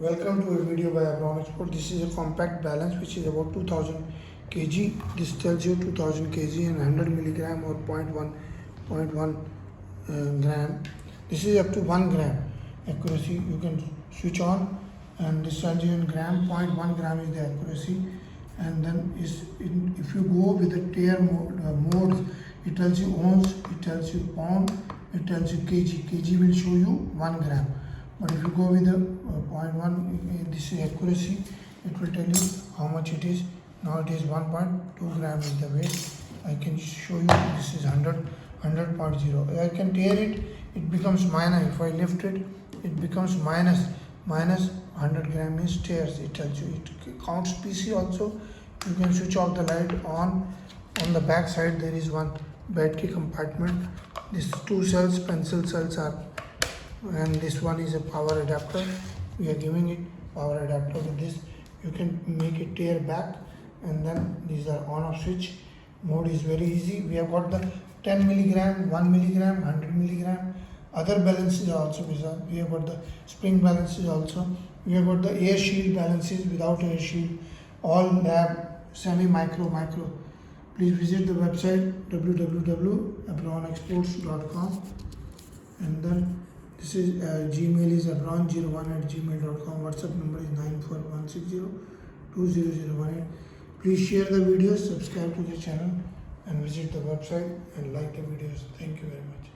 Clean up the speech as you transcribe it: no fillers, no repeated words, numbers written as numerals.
Welcome to a video by electronicbalances. This is a compact balance which is about 2000 kg. This tells you 2000 kg and 100 milligram or 0.1 gram. This is up to 1 gram accuracy. You can switch on and this tells you in gram. 0.1 gram is the accuracy. And then if you go with the tier modes, it tells you ounce, it tells you pound, it tells you kg. Kg will show you 1 gram. But if you go with the 0.1, this is accuracy, it will tell you how much it is. Now it is 1.2 gram is the weight. I can show you this is 100.0. I can tear it, it becomes minus. If I lift it, it becomes minus 100 gram is tears. It tells you, it counts PC also. You can switch off the light on the back side. There is one battery compartment. These two cells, pencil cells are, and this one is a power adapter. We are giving it power adapter. With this you can make it tear back, and then these are on off switch. Mode is very easy. We have got the 10 milligram, 1 milligram, 100 milligram. Other balances also we have got the spring balances also. We have got the air shield balances, without air shield, all lab, semi, micro. Please visit the website www.electronicbalanceparts.com, and then this is Gmail is abron01@gmail.com. WhatsApp number is 94160200018. Please share the videos, subscribe to the channel, and visit the website and like the videos. Thank you very much.